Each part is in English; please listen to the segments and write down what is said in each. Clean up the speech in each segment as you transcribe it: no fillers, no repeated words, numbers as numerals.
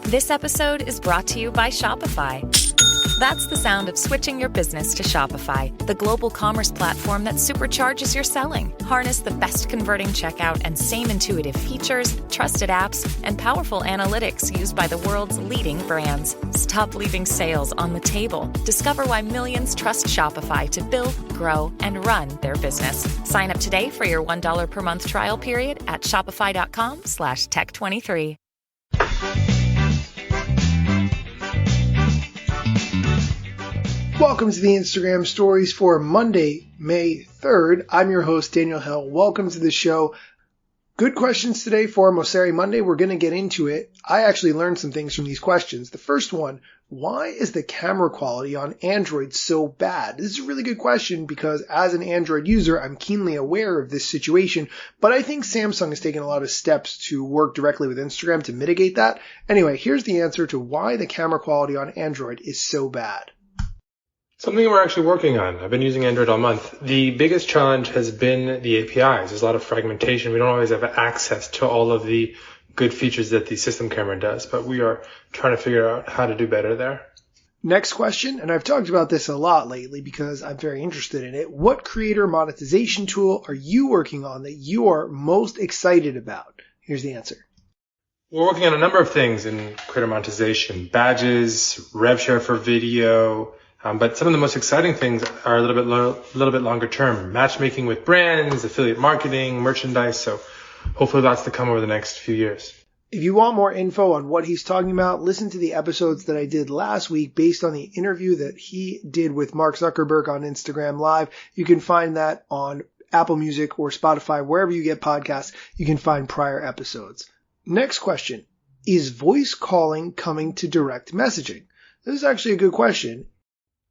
This episode is brought to you by Shopify. That's the sound of switching your business to Shopify, the global commerce platform that supercharges your selling. Harness the best converting checkout and same intuitive features, trusted apps, and powerful analytics used by the world's leading brands. Stop leaving sales on the table. Discover why millions trust Shopify to build, grow, and run their business. Sign up today for your $1 per month trial period at shopify.com/tech23. Welcome to the Instagram stories for Monday, May 3rd. I'm your host, Daniel Hill. Welcome to the show. Good questions today for Mosseri Monday. We're going to get into it. I actually learned some things from these questions. The first one, why is the camera quality on Android so bad? This is a really good question because as an Android user, I'm keenly aware of this situation, but I think Samsung has taken a lot of steps to work directly with Instagram to mitigate that. Anyway, here's the answer to why the camera quality on Android is so bad. Something we're actually working on. I've been using Android all month. The biggest challenge has been the APIs. There's a lot of fragmentation. We don't always have access to all of the good features that the system camera does, but we are trying to figure out how to do better there. Next question, and I've talked about this a lot lately because I'm very interested in it. What creator monetization tool are you working on that you are most excited about? Here's the answer. We're working on a number of things in creator monetization. Badges, rev share for video, but some of the most exciting things are a little bit longer term. Matchmaking with brands, affiliate marketing, merchandise. So hopefully that's to come over the next few years. If you want more info on what he's talking about, listen to the episodes that I did last week based on the interview that he did with Mark Zuckerberg on Instagram Live. You can find that on Apple Music or Spotify, wherever you get podcasts. You can find prior episodes. Next question. Is voice calling coming to direct messaging? This is actually a good question.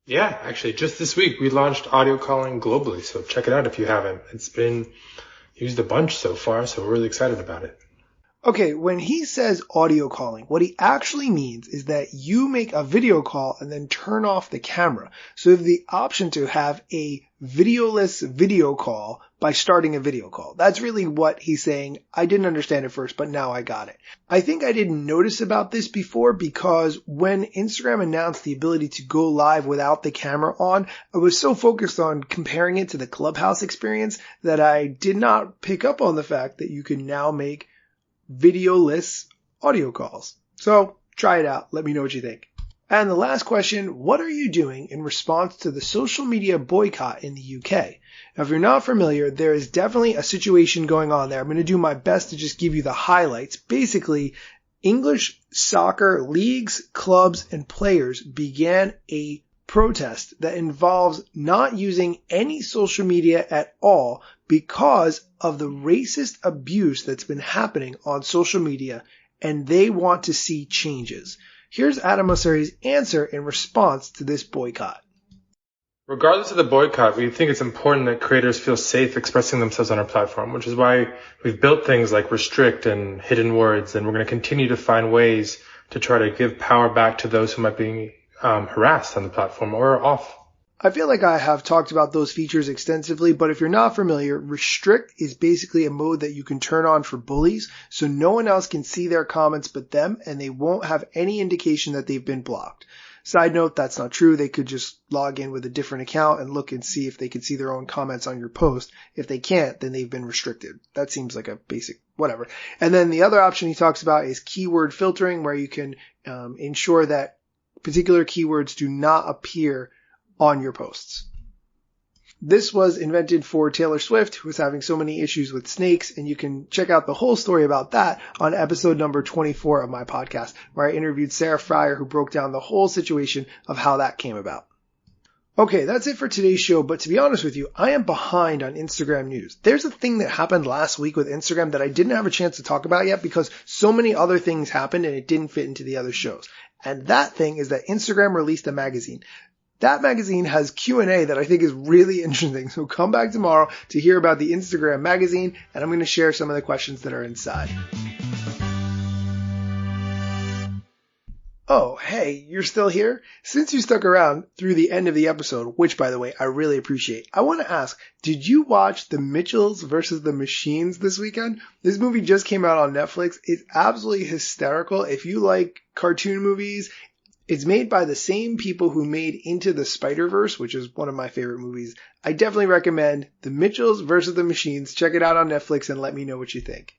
Yeah, actually, just this week we launched audio calling globally, so check it out if you haven't. It's been used a bunch so far, so we're really excited about it. Okay, when he says audio calling, what he actually means is that you make a video call and then turn off the camera. So you have the option to have a videoless video call by starting a video call. That's really what he's saying. I didn't understand it first, but now I got it. I think I didn't notice about this before because when Instagram announced the ability to go live without the camera on, I was so focused on comparing it to the Clubhouse experience that I did not pick up on the fact that you can now make videoless audio calls. So try it out. Let me know what you think. And the last question, what are you doing in response to the social media boycott in the UK? Now, if you're not familiar, there is definitely a situation going on there. I'm going to do my best to just give you the highlights. Basically, English soccer leagues, clubs, and players began a protest that involves not using any social media at all because of the racist abuse that's been happening on social media, and they want to see changes. Here's Adam Mosseri's answer in response to this boycott. Regardless of the boycott, we think it's important that creators feel safe expressing themselves on our platform, which is why we've built things like Restrict and Hidden Words, and we're going to continue to find ways to try to give power back to those who might be harassed on the platform or off. I feel like I have talked about those features extensively, but if you're not familiar, Restrict is basically a mode that you can turn on for bullies, so no one else can see their comments but them, and they won't have any indication that they've been blocked. Side note, that's not true. They could just log in with a different account and look and see if they can see their own comments on your post. If they can't, then they've been restricted. That seems like a basic whatever. And then the other option he talks about is keyword filtering, where you can ensure that particular keywords do not appear on your posts. This was invented for Taylor Swift, who was having so many issues with snakes, and you can check out the whole story about that on episode number 24 of my podcast, where I interviewed Sarah Fryer, who broke down the whole situation of how that came about. Okay, that's it for today's show, but to be honest with you, I am behind on Instagram news. There's a thing that happened last week with Instagram that I didn't have a chance to talk about yet because so many other things happened and it didn't fit into the other shows. And that thing is that Instagram released a magazine. That magazine has Q&A that I think is really interesting. So come back tomorrow to hear about the Instagram magazine, and I'm going to share some of the questions that are inside. Oh, hey, you're still here? Since you stuck around through the end of the episode, which by the way, I really appreciate, I want to ask, did you watch The Mitchells versus the Machines this weekend? This movie just came out on Netflix. It's absolutely hysterical. If you like cartoon movies, it's made by the same people who made Into the Spider-Verse, which is one of my favorite movies. I definitely recommend The Mitchells versus the Machines. Check it out on Netflix and let me know what you think.